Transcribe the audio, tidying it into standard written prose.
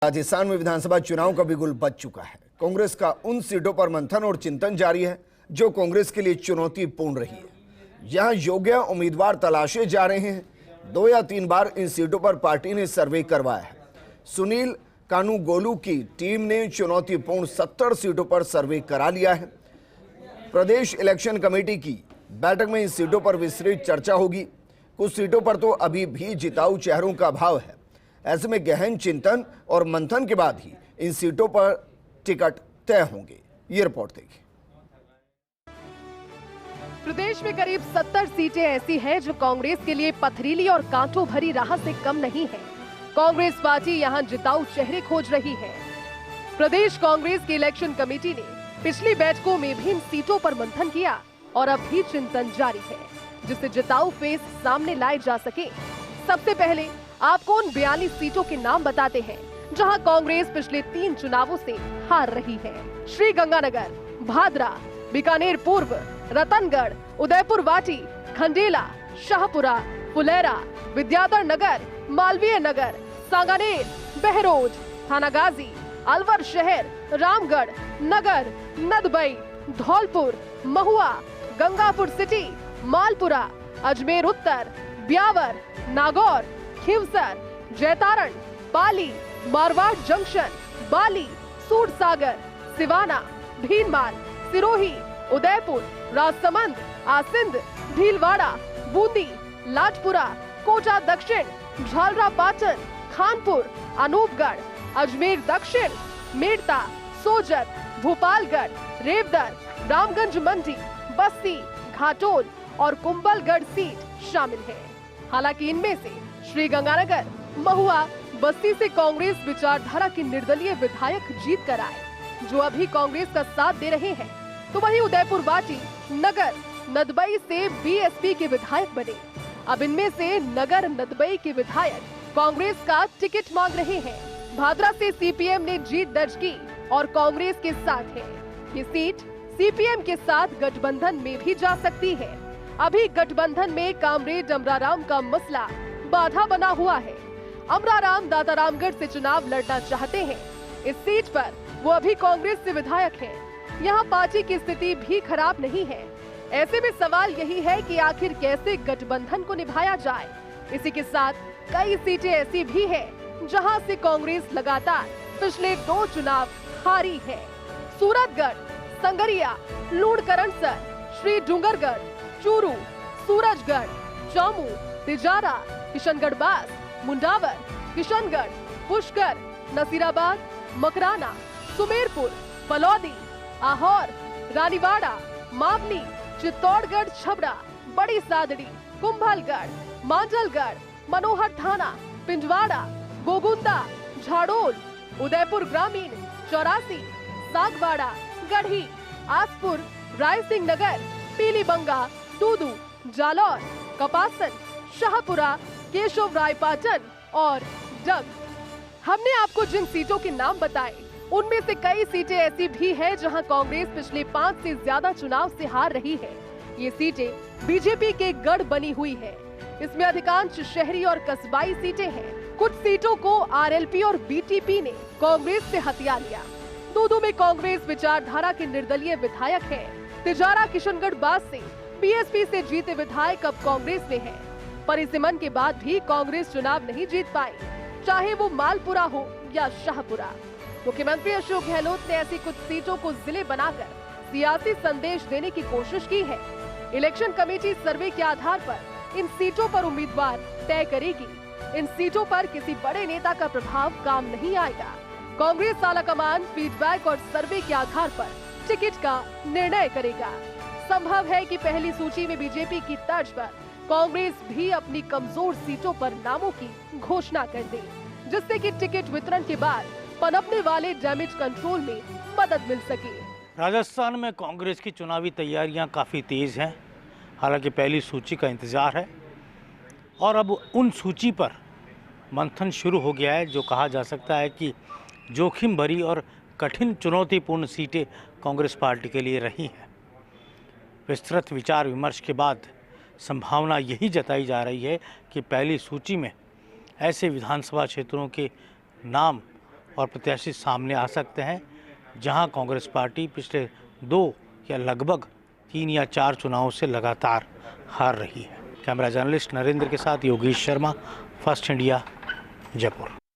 राजस्थान में विधानसभा चुनाव का बिगुल बज चुका है। कांग्रेस का उन सीटों पर मंथन और चिंतन जारी है जो कांग्रेस के लिए चुनौतीपूर्ण रही है। यहां योग्य उम्मीदवार तलाशे जा रहे हैं। 2 या 3 बार इन सीटों पर पार्टी ने सर्वे करवाया है। सुनील कानूगोलू की टीम ने चुनौतीपूर्ण 70 सीटों पर सर्वे करा लिया है। प्रदेश इलेक्शन कमेटी की बैठक में इन सीटों पर विस्तृत चर्चा होगी। कुछ सीटों पर तो अभी भी जिताऊ चेहरों का अभाव है। ऐसे में गहन चिंतन और मंथन के बाद ही इन सीटों पर टिकट तय होंगे। ये रिपोर्ट देखिए। प्रदेश में करीब 70 सीटें ऐसी हैं जो कांग्रेस के लिए पथरीली और कांटों भरी राह से कम नहीं है। कांग्रेस पार्टी यहां जिताऊ चेहरे खोज रही है। प्रदेश कांग्रेस की इलेक्शन कमेटी ने पिछली बैठकों में भी इन सीटों पर मंथन किया और अब भी चिंतन जारी है, जिससे जिताऊ फेस सामने लाए जा सके। सबसे पहले आपको उन 42 सीटों के नाम बताते हैं जहां कांग्रेस पिछले 3 चुनावों से हार रही है। श्री गंगानगर, भादरा, बीकानेर पूर्व, रतनगढ़, उदयपुर वाटी, खंडेला, शाहपुरा, फुलेरा, विद्याधर नगर, मालवीय नगर, सांगानेर, बहरोज, थानागाजी, अलवर शहर, रामगढ़ नगर, नदबई, धौलपुर, महुआ, गंगापुर सिटी, मालपुरा, अजमेर उत्तर, ब्यावर, नागौर, खिवसर, जैतारण, पाली, मारवाड़ जंक्शन, बाली, सूरसागर, सिवाना, भीनमार, सिरोही, उदयपुर, राजसमंद, आसिंद, भीलवाड़ा, बूंदी, लाटपुरा, कोटा दक्षिण, झालरा पाटन, खानपुर, अनूपगढ़, अजमेर दक्षिण, मेड़ता, सोजत, भोपालगढ़, रेवदर, रामगंज मंडी, बस्ती, घाटोल और कुंभलगढ़ सीट शामिल है। हालांकि इनमें से श्री गंगानगर, महुआ, बस्ती से कांग्रेस विचारधारा के निर्दलीय विधायक जीत कर आए, जो अभी कांग्रेस का साथ दे रहे हैं, तो वहीं उदयपुर वाटी, नगर, नदबई से बीएसपी के विधायक बने। अब इनमें से नगर नदबई के विधायक कांग्रेस का टिकट मांग रहे हैं। भादरा से सीपीएम ने जीत दर्ज की और कांग्रेस के साथ है। ये सीट सीपीएम के साथ गठबंधन में भी जा सकती है। अभी गठबंधन में कामरेड अमराराम का मसला बाधा बना हुआ है। अमराराम दातारामगढ़ से चुनाव लड़ना चाहते हैं। इस सीट पर वो अभी कांग्रेस से विधायक हैं। यहाँ पार्टी की स्थिति भी खराब नहीं है। ऐसे में सवाल यही है कि आखिर कैसे गठबंधन को निभाया जाए। इसी के साथ कई सीटें ऐसी भी हैं जहां से कांग्रेस लगातार पिछले 2 चुनाव हारी है। सूरतगढ़, संगरिया, लूणकरणसर, श्री डूंगरगढ़, चूरू, सूरजगढ़, चौमू, तिजारा, किशनगढ़ बास, मुंडावर, किशनगढ़, पुष्कर, नसीराबाद, मकराना, सुमेरपुर, फलौदी, आहोर, रानीवाड़ा, मावली, चित्तौड़गढ़ छबड़ा, बड़ी सादड़ी, कुंभलगढ़, मांडलगढ़, मनोहर थाना, पिंजवाड़ा, गोगुंदा, झाड़ोल, उदयपुर ग्रामीण, 84, सागवाड़ा, गढ़ी, आसपुर, रायसिंह नगर, पीलीबंगा, टूडू, जालौर, कपासन, शाहपुरा, केशव रायपाटन और डग। हमने आपको जिन सीटों के नाम बताए, उनमें से कई सीटें ऐसी भी हैं जहां कांग्रेस पिछले 5 से ज्यादा चुनाव से हार रही है। ये सीटें बीजेपी के गढ़ बनी हुई है। इसमें अधिकांश शहरी और कस्बाई सीटें हैं। कुछ सीटों को आरएलपी और बीटीपी ने कांग्रेस से हथिया लिया। दूदू में कांग्रेस विचारधारा के निर्दलीय विधायक है। तिजारा किशनगढ़ बास से बीएसपी से जीते विधायक अब कांग्रेस में है। परिसिमन के बाद भी कांग्रेस चुनाव नहीं जीत पाई, चाहे वो मालपुरा हो या शाहपुरा। मुख्यमंत्री अशोक गहलोत ने ऐसी कुछ सीटों को जिले बनाकर सियासी संदेश देने की कोशिश की है। इलेक्शन कमेटी सर्वे के आधार पर इन सीटों पर उम्मीदवार तय करेगी। इन सीटों पर किसी बड़े नेता का प्रभाव काम नहीं आएगा। कांग्रेस आलाकमान फीडबैक और सर्वे के आधार पर टिकट का निर्णय करेगा। संभव है कि पहली सूची में बीजेपी की तर्ज पर कांग्रेस भी अपनी कमजोर सीटों पर नामों की घोषणा कर दे, जिससे कि टिकट वितरण के बाद पनपने वाले डैमेज कंट्रोल में मदद मिल सके। राजस्थान में कांग्रेस की चुनावी तैयारियां काफ़ी तेज़ हैं। हालांकि पहली सूची का इंतज़ार है और अब उन सूची पर मंथन शुरू हो गया है, जो कहा जा सकता है कि जोखिम भरी और कठिन चुनौतीपूर्ण सीटें कांग्रेस पार्टी के लिए रही हैं। विस्तृत विचार विमर्श के बाद संभावना यही जताई जा रही है कि पहली सूची में ऐसे विधानसभा क्षेत्रों के नाम और प्रत्याशी सामने आ सकते हैं, जहां कांग्रेस पार्टी पिछले 2 या लगभग 3 या 4 चुनावों से लगातार हार रही है। कैमरा जर्नलिस्ट नरेंद्र के साथ योगेश शर्मा, फर्स्ट इंडिया, जयपुर।